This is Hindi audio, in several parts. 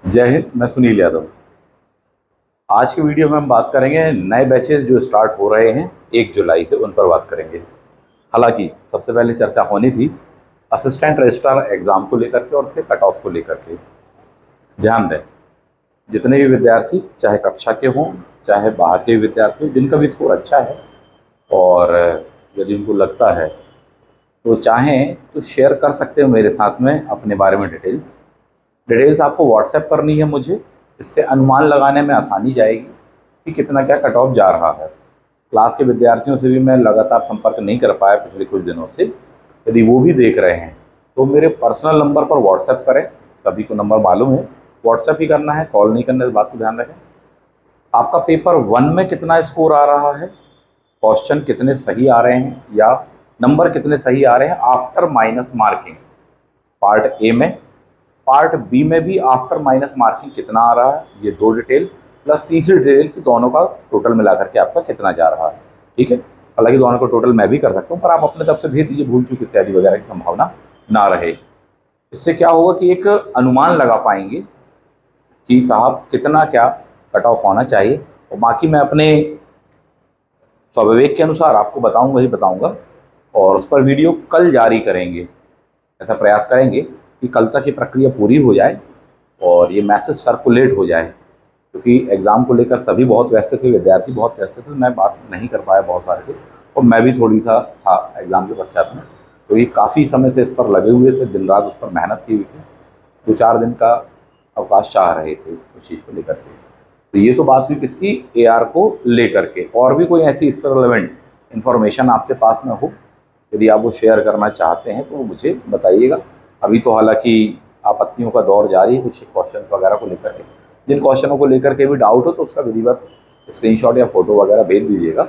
जय हिंद। मैं सुनील यादव। आज की वीडियो में हम बात करेंगे नए बैचेस जो स्टार्ट हो रहे हैं 1 जुलाई से, उन पर बात करेंगे। हालांकि सबसे पहले चर्चा होनी थी असिस्टेंट रजिस्ट्रार एग्ज़ाम को लेकर के और उसके कट ऑफ को लेकर के। ध्यान दें, जितने भी विद्यार्थी चाहे कक्षा के हों चाहे बाहर के विद्यार्थी हों, जिनका भी स्कोर अच्छा है और यदि उनको लगता है तो चाहें तो शेयर कर सकते हैं मेरे साथ में अपने बारे में डिटेल्स आपको व्हाट्सएप करनी है मुझे। इससे अनुमान लगाने में आसानी जाएगी कि कितना क्या कट ऑफ जा रहा है। क्लास के विद्यार्थियों से भी मैं लगातार संपर्क नहीं कर पाया पिछले कुछ दिनों से। यदि वो भी देख रहे हैं तो मेरे पर्सनल नंबर पर व्हाट्सएप करें। सभी को नंबर मालूम है, व्हाट्सएप ही करना है, कॉल नहीं करना, इस बात को ध्यान रखें। आपका पेपर 1 में कितना स्कोर आ रहा है, क्वेश्चन कितने सही आ रहे हैं या नंबर कितने सही आ रहे हैं after minus marking, part A में। पार्ट बी में भी आफ्टर माइनस मार्किंग कितना आ रहा है, ये 2 डिटेल प्लस तीसरी डिटेल की दोनों का टोटल मिलाकर के आपका कितना जा रहा है। ठीक है, हालांकि दोनों का टोटल मैं भी कर सकता हूँ, पर आप अपने तरफ से भेज दीजिए, भूल चूक इत्यादि वगैरह की संभावना ना रहे। इससे क्या होगा कि एक अनुमान लगा पाएंगे कि साहब कितना क्या कट ऑफ होना चाहिए, और बाकी मैं अपने स्वविवेक के अनुसार आपको बताऊंगा ही बताऊंगा, और उस पर वीडियो कल जारी करेंगे। ऐसा प्रयास करेंगे कि कल तक ये प्रक्रिया पूरी हो जाए और ये मैसेज सर्कुलेट हो जाए, क्योंकि एग्ज़ाम को लेकर सभी बहुत व्यस्त थे, विद्यार्थी बहुत व्यस्त थे, मैं बात नहीं कर पाया, बहुत सारे थे, और मैं भी थोड़ी सा था एग्ज़ाम के पश्चात में। तो ये काफ़ी समय से इस पर लगे हुए थे, दिन रात उस पर मेहनत की हुई थी। 2-4 दिन का अवकाश चाह रहे थे उस चीज़ को लेकर के। तो ये तो बात हुई किसकी, AR को लेकर के। और भी कोई ऐसी इससे रिलेवेंट इन्फॉर्मेशन आपके पास में हो, यदि आप वो शेयर करना चाहते हैं तो मुझे बताइएगा। अभी तो हालांकि आपत्तियों का दौर जारी है कुछ क्वेश्चन वगैरह को लेकर के। जिन क्वेश्चनों को लेकर के भी डाउट हो तो उसका विधिवत स्क्रीनशॉट या फोटो वगैरह भेज दीजिएगा।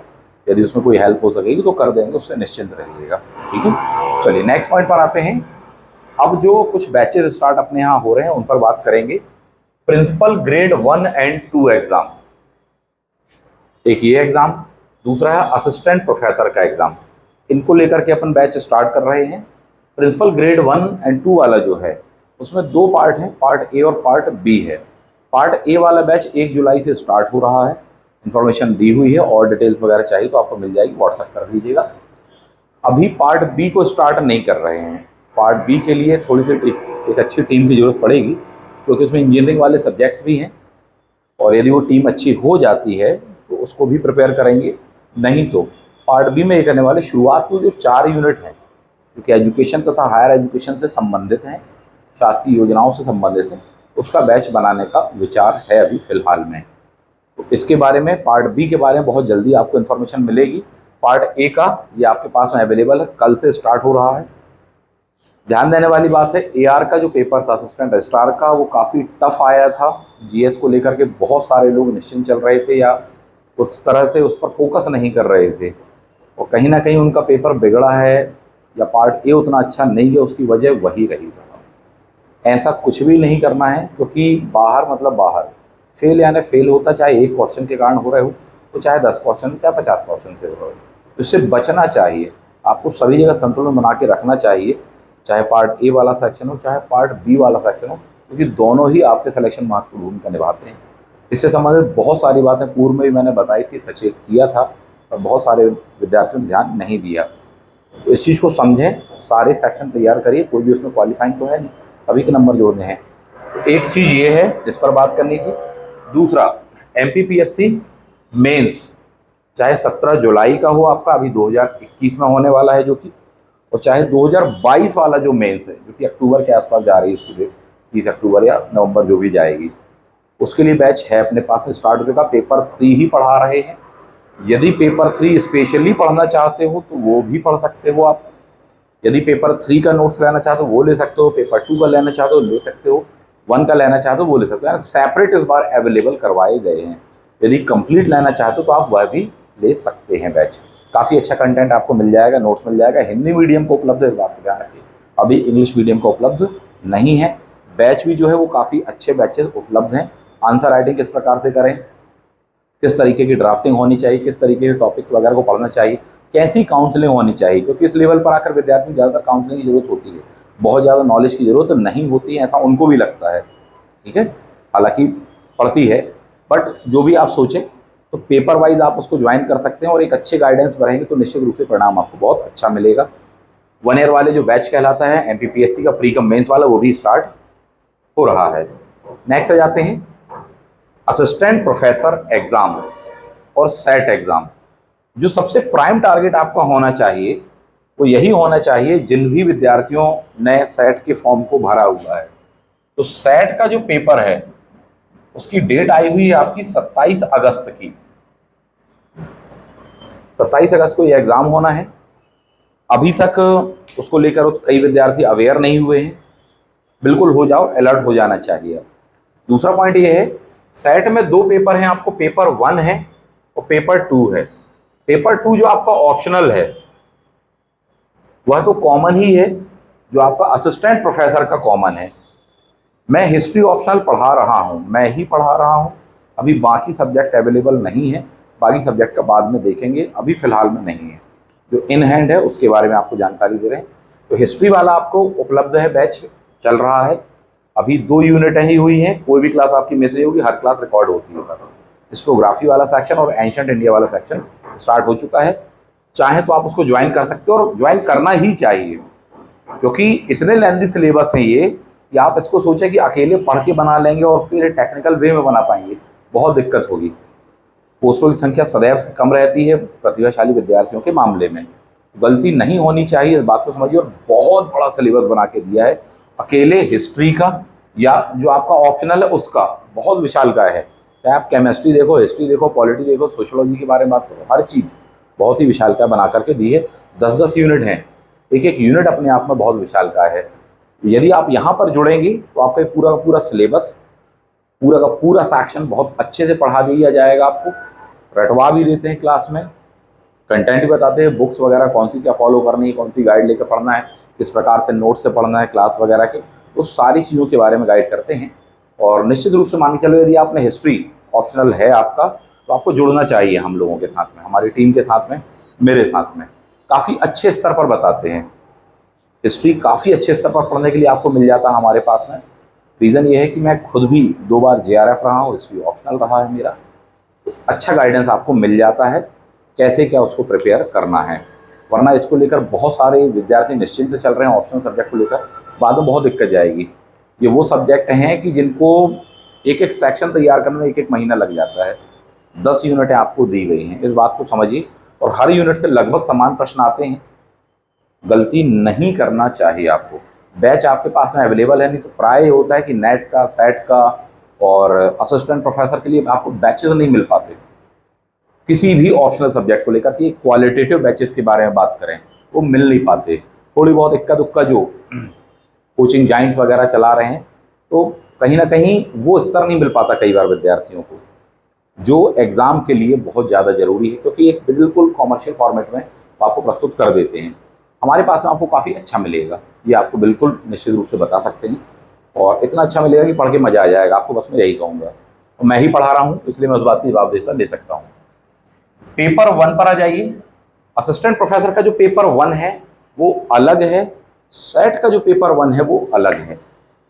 यदि उसमें कोई हेल्प हो सकेगी तो कर देंगे, उससे निश्चिंत रहिएगा। ठीक है, चलिए नेक्स्ट पॉइंट पर आते हैं। अब जो कुछ बैचेज स्टार्ट अपने यहाँ हो रहे हैं उन पर बात करेंगे। प्रिंसिपल ग्रेड 1 और 2 एग्जाम, एक ये एग्जाम, दूसरा है असिस्टेंट प्रोफेसर का एग्जाम। इनको लेकर के अपन बैच स्टार्ट कर रहे हैं। प्रिंसिपल ग्रेड 1 और 2 वाला जो है उसमें 2 पार्ट हैं, पार्ट ए और पार्ट बी है। पार्ट ए वाला बैच 1 जुलाई से स्टार्ट हो रहा है। इन्फॉर्मेशन दी हुई है, और डिटेल्स वगैरह चाहिए तो आपको मिल जाएगी, व्हाट्सएप कर दीजिएगा। अभी पार्ट बी को स्टार्ट नहीं कर रहे हैं। पार्ट बी के लिए थोड़ी सी एक अच्छी टीम की ज़रूरत पड़ेगी, क्योंकि उसमें इंजीनियरिंग वाले सब्जेक्ट्स भी हैं, और यदि वो टीम अच्छी हो जाती है तो उसको भी प्रिपेयर करेंगे। नहीं तो पार्ट बी में ये करने वाले शुरुआत के जो 4 यूनिट हैं, क्योंकि एजुकेशन तथा हायर एजुकेशन से संबंधित हैं, शासकीय योजनाओं से संबंधित हैं, उसका बैच बनाने का विचार है अभी फ़िलहाल में। तो इसके बारे में, पार्ट बी के बारे में बहुत जल्दी आपको इन्फॉर्मेशन मिलेगी। पार्ट ए का ये आपके पास में अवेलेबल है, कल से स्टार्ट हो रहा है। ध्यान देने वाली बात है, AR का जो पेपर था असिस्टेंट रजिस्ट्रार का, वो काफ़ी टफ आया था। GS को लेकर के बहुत सारे लोग निश्चिंत चल रहे थे या उस तरह से उस पर फोकस नहीं कर रहे थे, और कहीं ना कहीं उनका पेपर बिगड़ा है या पार्ट ए उतना अच्छा नहीं है, उसकी वजह वही रही साहब। ऐसा कुछ भी नहीं करना है, क्योंकि बाहर मतलब बाहर फेल यानी फेल होता, चाहे एक क्वेश्चन के कारण हो रहे हो तो चाहे 10 क्वेश्चन चाहे 50 क्वेश्चन से हो रहे हो। तो इससे बचना चाहिए, आपको सभी जगह संतुलन बना के रखना चाहिए, चाहे पार्ट ए वाला सेक्शन हो चाहे पार्ट बी वाला सेक्शन हो, क्योंकि दोनों ही आपके सिलेक्शन महत्वपूर्ण भूमिका निभाते हैं। इससे संबंधित बहुत सारी बातें पूर्व में भी मैंने बताई थी, सचेत किया था, और बहुत सारे विद्यार्थियों ने ध्यान नहीं दिया। तो इस चीज़ को समझें, सारे सेक्शन तैयार करिए, कोई भी उसमें क्वालिफाइंग तो है नहीं, सभी के नंबर जोड़ने हैं। तो एक चीज़ ये है जिस पर बात करनी थी। दूसरा, MPPSC मेंस, चाहे 17 जुलाई का हो आपका, अभी 2021 में होने वाला है जो कि, और चाहे 2022 वाला जो मेंस है जो कि अक्टूबर के आसपास जा रही है, उसकी डेट 30 अक्टूबर या नवंबर जो भी जाएगी, उसके लिए बैच है अपने पास स्टार्ट हो चुका। पेपर 3 ही पढ़ा रहे हैं। यदि पेपर 3 स्पेशली पढ़ना चाहते हो तो वो भी पढ़ सकते हो आप। यदि पेपर 3 का नोट्स लेना चाहते हो वो ले सकते हो, पेपर 2 का लेना चाहते हो ले सकते हो, 1 का लेना चाहते हो वो ले सकते हो। यानी सेपरेट इस बार अवेलेबल करवाए गए हैं। यदि कंप्लीट लेना चाहते हो तो आप वह भी ले सकते हैं बैच। काफ़ी अच्छा कंटेंट आपको मिल जाएगा, नोट्स मिल जाएगा। हिंदी मीडियम को उपलब्ध है, इस बात को ध्यान रखिए, अभी इंग्लिश मीडियम का उपलब्ध नहीं है। बैच भी जो है वो काफ़ी अच्छे बैचेस उपलब्ध हैं। आंसर राइटिंग किस प्रकार से करें, किस तरीके की ड्राफ्टिंग होनी चाहिए, किस तरीके के टॉपिक्स वगैरह को पढ़ना चाहिए, कैसी काउंसलिंग होनी चाहिए, क्योंकि इस लेवल पर आकर विद्यार्थियों को ज़्यादातर काउंसलिंग की जरूरत होती है, बहुत ज़्यादा नॉलेज की ज़रूरत नहीं होती है, ऐसा उनको भी लगता है। ठीक है, हालांकि पड़ती है, बट जो भी आप सोचें तो पेपर वाइज आप उसको ज्वाइन कर सकते हैं और एक अच्छे गाइडेंस में रहेंगे तो निश्चित रूप से परिणाम आपको बहुत अच्छा मिलेगा। 1 ईयर वाले जो बैच कहलाता है MPPSC का प्री कम मेंस वाला, वो भी स्टार्ट हो रहा है। नेक्स्ट आ जाते हैं असिस्टेंट प्रोफेसर एग्जाम और सेट एग्जाम। जो सबसे प्राइम टारगेट आपका होना चाहिए वो यही होना चाहिए जिन भी विद्यार्थियों ने सेट के फॉर्म को भरा हुआ है। तो सेट का जो पेपर है उसकी डेट आई हुई है आपकी 27 अगस्त की। 27 अगस्त को यह एग्जाम होना है। अभी तक उसको लेकर कई विद्यार्थी अवेयर नहीं हुए हैं, बिल्कुल हो जाओ, अलर्ट हो जाना चाहिए। दूसरा पॉइंट ये है, सेट में 2 पेपर हैं आपको, पेपर 1 है और पेपर 2 है। पेपर 2 जो आपका ऑप्शनल है वह तो कॉमन ही है, जो आपका असिस्टेंट प्रोफेसर का कॉमन है। मैं हिस्ट्री ऑप्शनल पढ़ा रहा हूँ, मैं ही पढ़ा रहा हूँ, अभी बाकी सब्जेक्ट अवेलेबल नहीं है, बाकी सब्जेक्ट का बाद में देखेंगे, अभी फ़िलहाल में नहीं है। जो इन हैंड है उसके बारे में आपको जानकारी दे रहे हैं। तो हिस्ट्री वाला आपको उपलब्ध है, बैच चल रहा है, अभी 2 यूनिटें ही हुई हैं, कोई भी क्लास आपकी मिस नहीं होगी, हर क्लास रिकॉर्ड होती है। हिस्टोग्राफी वाला सेक्शन और एंशिएंट इंडिया वाला सेक्शन स्टार्ट हो चुका है। चाहे तो आप उसको ज्वाइन कर सकते हो और ज्वाइन करना ही चाहिए, क्योंकि इतने लेंथी सिलेबस हैं ये कि आप इसको सोचें कि अकेले पढ़ के बना लेंगे और उसके लिए टेक्निकल वे में बना पाएंगे, बहुत दिक्कत होगी। पोस्टों की संख्या सदैव से कम रहती है प्रतिभाशाली विद्यार्थियों के मामले में, गलती नहीं होनी चाहिए, इस बात को समझिए। और बहुत बड़ा सिलेबस बना के दिया है, अकेले हिस्ट्री का या जो आपका ऑप्शनल है उसका बहुत विशालकाय है। चाहे आप केमिस्ट्री देखो, हिस्ट्री देखो, पॉलिटी देखो, सोशियोलॉजी के बारे में बात करो, हर चीज़ बहुत ही विशालकाय बना करके दी है। 10-10 यूनिट हैं, एक एक यूनिट अपने आप में बहुत विशालकाय है। यदि आप यहाँ पर जुड़ेंगे तो आपका पूरा का पूरा सिलेबस, पूरा का पूरा सेक्शन बहुत अच्छे से पढ़ा दिया जाएगा। आपको रटवा भी देते हैं क्लास में, कंटेंट भी बताते हैं, बुक्स वगैरह कौन सी क्या फॉलो करनी है, कौन सी गाइड लेकर पढ़ना है, किस प्रकार से नोट से पढ़ना है क्लास वगैरह के, तो सारी चीज़ों के बारे में गाइड करते हैं। और निश्चित रूप से मान के चलो, यदि आपने हिस्ट्री ऑप्शनल है आपका तो आपको जुड़ना चाहिए हम लोगों के साथ में, हमारी टीम के साथ में, मेरे साथ में। काफ़ी अच्छे स्तर पर बताते हैं हिस्ट्री, काफ़ी अच्छे स्तर पर पढ़ने के लिए आपको मिल जाता है हमारे पास में। रीज़न ये है कि मैं खुद भी 2 बार JRF रहा हूँ, हिस्ट्री ऑप्शनल रहा है मेरा, तो अच्छा गाइडेंस आपको मिल जाता है कैसे क्या उसको प्रिपेयर करना है। वरना इसको लेकर बहुत सारे विद्यार्थी निश्चिंत से चल रहे हैं ऑप्शनल सब्जेक्ट को लेकर, बाद में बहुत दिक्कत जाएगी। ये वो सब्जेक्ट हैं कि जिनको एक एक सेक्शन तैयार करने में 1-1 महीना लग जाता है। 10 यूनिटें आपको दी गई हैं, इस बात को समझिए, और हर यूनिट से लगभग समान प्रश्न आते हैं। गलती नहीं करना चाहिए आपको। बैच आपके पास में अवेलेबल है, नहीं तो प्राय होता है कि नेट का, सेट का और असिस्टेंट प्रोफेसर के लिए आपको बैचेस नहीं मिल पाते किसी भी ऑप्शनल सब्जेक्ट को लेकर कि क्वालिटेटिव बैचेस के बारे में बात करें, वो मिल नहीं पाते। थोड़ी बहुत इक्का दुक्का जो कोचिंग जाइंट्स वगैरह चला रहे हैं, तो कहीं ना कहीं वो स्तर नहीं मिल पाता कई बार विद्यार्थियों को, जो एग्ज़ाम के लिए बहुत ज़्यादा ज़रूरी है, क्योंकि एक बिल्कुल कॉमर्शियल फॉर्मेट में आपको प्रस्तुत कर देते हैं। हमारे पास में आपको काफ़ी अच्छा मिलेगा, ये आपको बिल्कुल निश्चित रूप से बता सकते हैं, और इतना अच्छा मिलेगा कि पढ़ के मज़ा आ जाएगा आपको, बस मैं यही कहूँगा। और मैं ही पढ़ा रहा हूँ इसलिए मैं उस बात की जवाबदेही ले सकता हूँ। पेपर 1 पर आ जाइए। असिस्टेंट प्रोफेसर का जो पेपर 1 है वो अलग है, सेट का जो पेपर 1 है वो अलग है।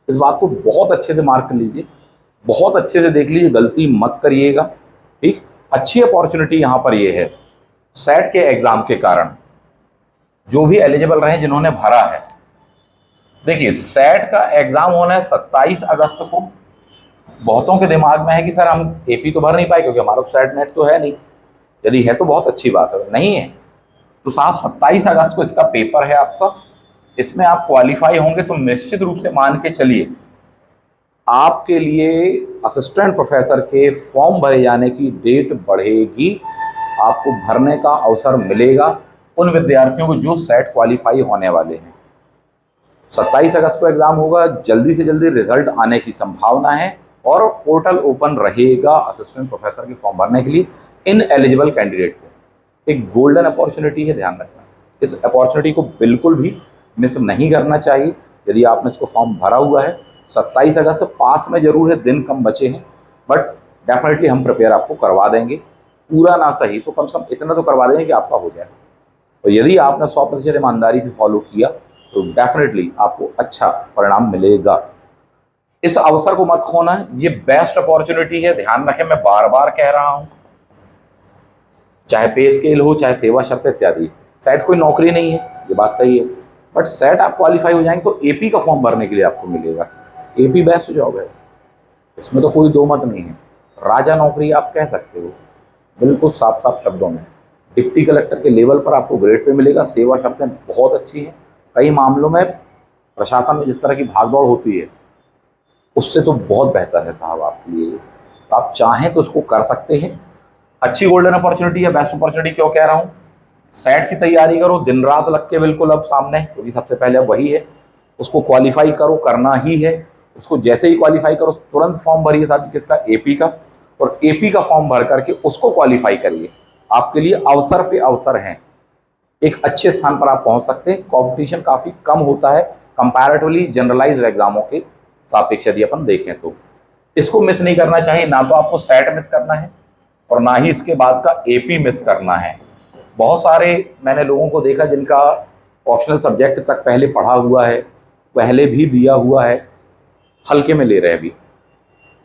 इस बात को बहुत अच्छे से मार्क कर लीजिए, बहुत अच्छे से देख लीजिए, गलती मत करिएगा, ठीक। अच्छी अपॉर्चुनिटी यहाँ पर ये है, सेट के एग्ज़ाम के कारण जो भी एलिजिबल रहे, जिन्होंने भरा है, देखिए सेट का एग्ज़ाम होना है 27 अगस्त को। बहुतों के दिमाग में है कि सर हम AP तो भर नहीं पाए क्योंकि हमारा सेट नेट तो है नहीं। यदि है तो बहुत अच्छी बात है, नहीं है तो साफ 27 अगस्त को इसका पेपर है आपका। इसमें आप क्वालिफाई होंगे तो निश्चित रूप से मान के चलिए आपके लिए असिस्टेंट प्रोफेसर के फॉर्म भरे जाने की डेट बढ़ेगी, आपको भरने का अवसर मिलेगा उन विद्यार्थियों को जो सेट क्वालिफाई होने वाले हैं। 27 अगस्त को एग्ज़ाम होगा, जल्दी से जल्दी रिजल्ट आने की संभावना है और पोर्टल ओपन रहेगा असिस्टेंट प्रोफेसर के फॉर्म भरने के लिए इन एलिजिबल कैंडिडेट को। एक गोल्डन अपॉर्चुनिटी है, ध्यान रखना, इस अपॉर्चुनिटी को बिल्कुल भी मिस नहीं करना चाहिए। यदि आपने इसको फॉर्म भरा हुआ है, 27 अगस्त पास में जरूर है, दिन कम बचे हैं, बट डेफिनेटली हम प्रिपेयर आपको करवा देंगे, पूरा ना सही तो कम से कम इतना तो करवा देंगे कि आपका हो जाए। तो यदि आपने 100% ईमानदारी से फॉलो किया तो डेफिनेटली आपको अच्छा परिणाम मिलेगा। इस अवसर को मत खोना, ये बेस्ट अपॉर्चुनिटी है। ध्यान रखें, मैं बार बार कह रहा हूं, चाहे पे स्केल हो, चाहे सेवा शर्त इत्यादि। सेट कोई नौकरी नहीं है, ये बात सही है, बट सेट आप क्वालिफाई हो जाएंगे तो एपी का फॉर्म भरने के लिए आपको मिलेगा। एपी बेस्ट जॉब है, इसमें तो कोई दो मत नहीं है। राजा नौकरी आप कह सकते हो, बिल्कुल साफ साफ शब्दों में। डिप्टी कलेक्टर के लेवल पर आपको ग्रेड पे मिलेगा। सेवा शर्तें बहुत अच्छी हैं। कई मामलों में प्रशासन में जिस तरह की भागदौड़ होती है उससे तो बहुत बेहतर है साहब आपके लिए। तो आप चाहें तो उसको कर सकते हैं। अच्छी गोल्डन अपॉर्चुनिटी है, बेस्ट अपॉर्चुनिटी क्यों कह रहा हूँ। सेट की तैयारी करो दिन रात लग के, बिल्कुल अब सामने, क्योंकि सबसे पहले अब वही है। उसको क्वालिफाई करो, करना ही है उसको। जैसे ही क्वालिफाई करो तुरंत फॉर्म भरिए साथ किसका, एपी का। और एपी का फॉर्म भर करके उसको क्वालिफाई करिए। आपके लिए अवसर पे अवसर हैं, एक अच्छे स्थान पर आप पहुंच सकते हैं। कंपटीशन काफ़ी कम होता है कंपैरेटिवली जनरलाइज्ड एग्जामों के सापेक्ष यदि अपन देखें तो। इसको मिस नहीं करना चाहिए। ना तो आपको सेट मिस करना है और ना ही इसके बाद का एपी मिस करना है। बहुत सारे मैंने लोगों को देखा जिनका ऑप्शनल सब्जेक्ट तक पहले पढ़ा हुआ है, पहले भी दिया हुआ है, हल्के में ले रहे हैं। अभी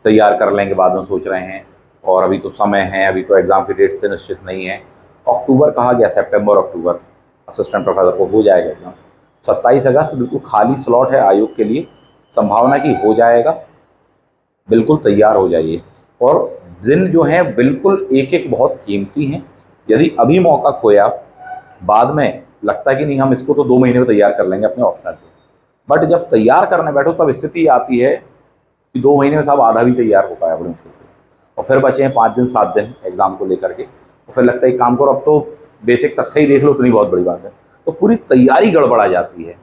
तैयार कर लेंगे बाद में सोच रहे हैं, और अभी तो समय है, अभी तो एग्ज़ाम की डेट से निश्चित नहीं है। अक्टूबर कहा गया, सितंबर अक्टूबर असिस्टेंट प्रोफेसर को हो जाएगा एग्जाम। 27 अगस्त बिल्कुल खाली स्लॉट है आयोग के लिए, संभावना की हो जाएगा। बिल्कुल तैयार हो जाइए। और दिन जो हैं बिल्कुल एक एक बहुत कीमती हैं। यदि अभी मौका खोया, बाद में लगता है कि नहीं हम इसको तो 2 महीने में तैयार कर लेंगे अपने ऑप्शनल को, बट जब तैयार करने बैठो तब स्थिति आती है कि 2 महीने में साहब आधा भी तैयार हो पाया बड़ी मुश्किल से, और फिर बचे हैं 5 दिन 7 दिन एग्जाम को लेकर के। तो फिर लगता है काम करो, अब तो बेसिक तथ्य ही देख लो, उतनी बहुत बड़ी बात है। तो पूरी तैयारी गड़बड़ा जाती है।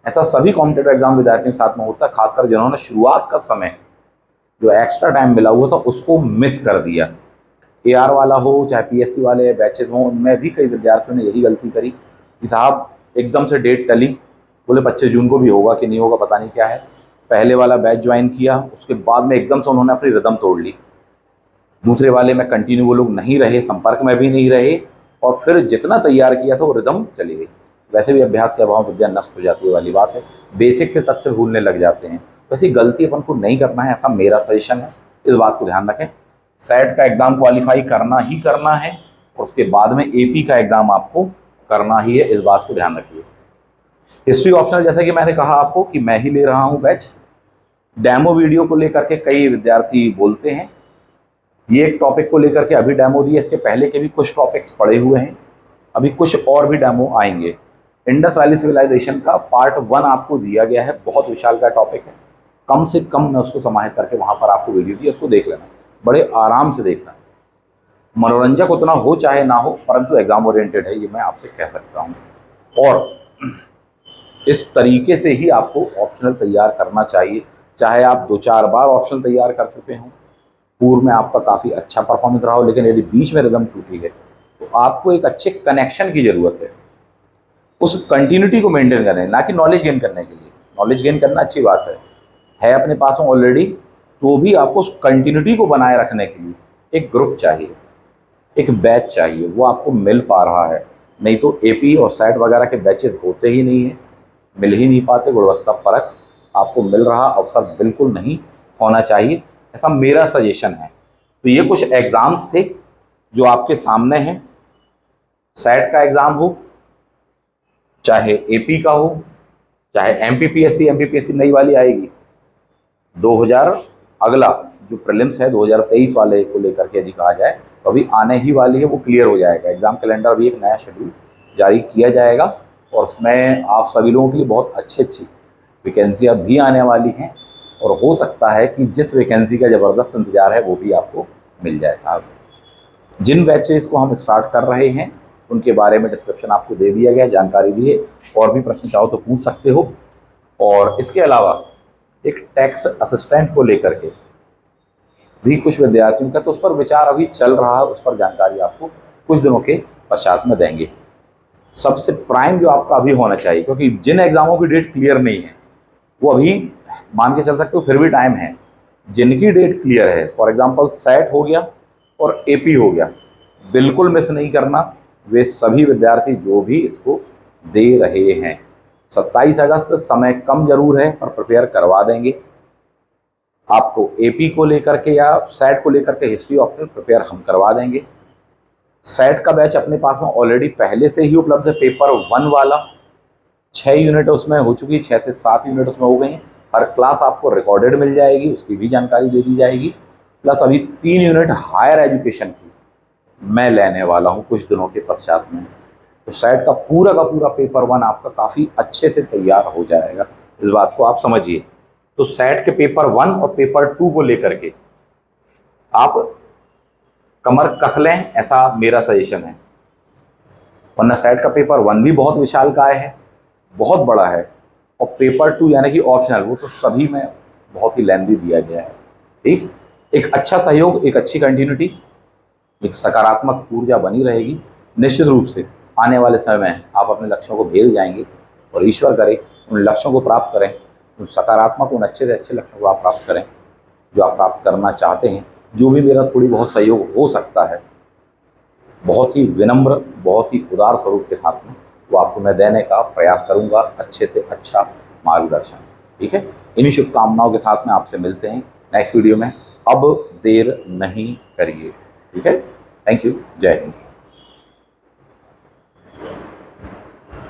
ऐसा सभी कॉम्पिटेटिव एग्जाम विद्यार्थियों के साथ में होता है, खासकर जिन्होंने शुरुआत का समय जो एक्स्ट्रा टाइम मिला हुआ था उसको मिस कर दिया। एआर वाला हो चाहे पीएससी वाले बैचेज हों, उनमें भी कई विद्यार्थियों ने यही गलती करी कि साहब एकदम से डेट टली, बोले 25 जून को भी होगा कि नहीं होगा पता नहीं क्या है। पहले वाला बैच ज्वाइन किया, उसके बाद में एकदम से उन्होंने अपनी रिदम तोड़ ली। दूसरे वाले में कंटिन्यू वो लोग नहीं रहे, संपर्क में भी नहीं रहे, और फिर जितना तैयार किया था वो रिदम चली गई। वैसे भी अभ्यास के अभाव विद्या नष्ट हो जाती है वाली बात है। बेसिक से तथ्य भूलने लग जाते हैं। वैसी गलती अपन को नहीं करना है, ऐसा मेरा सजेशन है। इस बात को ध्यान रखें। सेट का एग्ज़ाम क्वालिफाई करना ही करना है, और उसके बाद में एपी का एग्ज़ाम आपको करना ही है, इस बात को ध्यान रखिए। हिस्ट्री ऑप्शनल, जैसे कि मैंने कहा आपको कि मैं ही ले रहा हूँ बैच। डेमो वीडियो को लेकर के कई विद्यार्थी बोलते हैं, ये एक टॉपिक को लेकर के अभी डेमो दिया, इसके पहले के भी कुछ टॉपिक्स पड़े हुए हैं, अभी कुछ और भी डेमो आएंगे। इंडस वैली सिविलाइजेशन का पार्ट 1 आपको दिया गया है, बहुत विशाल का टॉपिक है। कम से कम मैं उसको समाहित करके वहाँ पर आपको वीडियो दी, उसको देख लेना, बड़े आराम से देखना। मनोरंजक उतना हो चाहे ना हो, परंतु एग्जाम ओरिएंटेड है, ये मैं आपसे कह सकता हूँ। और इस तरीके से ही आपको ऑप्शनल तैयार करना चाहिए। चाहे आप 2-4 बार ऑप्शनल तैयार कर चुके हों, पूर्व में आपका काफ़ी अच्छा परफॉर्मेंस रहा हो, लेकिन यदि बीच में रिदम टूटी है तो आपको एक अच्छे कनेक्शन की ज़रूरत है। उस कंटिन्यूटी को मेंटेन करने, ना कि नॉलेज गेन करने के लिए। नॉलेज गेन करना अच्छी बात है अपने पास ऑलरेडी, तो भी आपको उस कंटिन्यूटी को बनाए रखने के लिए एक ग्रुप चाहिए, एक बैच चाहिए। वो आपको मिल पा रहा है, नहीं तो एपी और सेट वगैरह के बैचेज होते ही नहीं है, मिल ही नहीं पाते। गुणवत्ता परक आपको मिल रहा अवसर बिल्कुल नहीं होना चाहिए, ऐसा मेरा सजेशन है। तो ये कुछ एग्ज़ाम्स थे जो आपके सामने हैं। सेट का एग्ज़ाम हो, चाहे एपी का हो, चाहे एमपीपीएससी नई वाली आएगी 2000, अगला जो प्रीलिम्स है 2023 वाले को लेकर के यदि कहा जाए तो अभी आने ही वाली है, वो क्लियर हो जाएगा। एग्ज़ाम कैलेंडर भी एक नया शेड्यूल जारी किया जाएगा, और उसमें आप सभी लोगों के लिए बहुत अच्छी वैकेंसियाँ भी आने वाली हैं, और हो सकता है कि जिस वैकेंसी का ज़बरदस्त इंतजार है वो भी आपको मिल जाए साहब। जिन बैचेज को हम स्टार्ट कर रहे हैं उनके बारे में डिस्क्रिप्शन आपको दे दिया गया, जानकारी दी है। और भी प्रश्न चाहो तो पूछ सकते हो। और इसके अलावा एक टैक्स असिस्टेंट को लेकर के भी कुछ विद्यार्थियों का, तो उस पर विचार अभी चल रहा है, उस पर जानकारी आपको कुछ दिनों के पश्चात में देंगे। सबसे प्राइम जो आपका अभी होना चाहिए, क्योंकि जिन एग्ज़ामों की डेट क्लियर नहीं है वो अभी मान के चल सकते हो, फिर भी टाइम है। जिनकी डेट क्लियर है, फॉर एग्जांपल सेट हो गया और एपी हो गया, बिल्कुल मिस नहीं करना। वे सभी विद्यार्थी जो भी इसको दे रहे हैं, 27 अगस्त समय कम जरूर है पर प्रिपेयर करवा देंगे। आपको एपी को लेकर के या सेट को लेकर के हिस्ट्री ऑप्शनल प्रिपेयर हम करवा देंगे। सेट का बैच अपने पास में ऑलरेडी पहले से ही उपलब्ध है। पेपर 1 वाला 6 यूनिट उसमें हो चुकी, 6 से 7 यूनिट उसमें हो गई। हर क्लास आपको रिकॉर्डेड मिल जाएगी, उसकी भी जानकारी दे दी जाएगी। प्लस अभी 3 यूनिट हायर एजुकेशन की मैं लेने वाला हूँ कुछ दिनों के पश्चात में। तो सेट का पूरा पेपर 1 आपका काफ़ी अच्छे से तैयार हो जाएगा, इस बात को आप समझिए। तो सेट के पेपर 1 और पेपर 2 को लेकर के आप कमर कस लें, ऐसा मेरा सजेशन है। वरना सेट का पेपर 1 भी बहुत विशालकाय है, बहुत बड़ा है, और पेपर 2 यानी कि ऑप्शनल, वो तो सभी में बहुत ही लेंथी दिया गया है। ठीक, एक अच्छा सहयोग, एक अच्छी कंटिन्यूटी, एक सकारात्मक ऊर्जा बनी रहेगी। निश्चित रूप से आने वाले समय में आप अपने लक्ष्यों को भेद जाएंगे, और ईश्वर करे उन लक्ष्यों को प्राप्त करें, उन सकारात्मक, उन अच्छे से अच्छे लक्ष्यों को आप प्राप्त करें जो आप प्राप्त करना चाहते हैं। जो भी मेरा थोड़ी बहुत सहयोग हो सकता है, बहुत ही विनम्र, बहुत ही उदार स्वरूप के साथ में वो आपको मैं देने का प्रयास करूंगा, अच्छे से अच्छा मार्गदर्शन। ठीक है, इन्हीं शुभकामनाओं के साथ में आपसे मिलते हैं नेक्स्ट वीडियो में। अब देर नहीं करिए। ठीक है, थैंक यू, जय हिंद।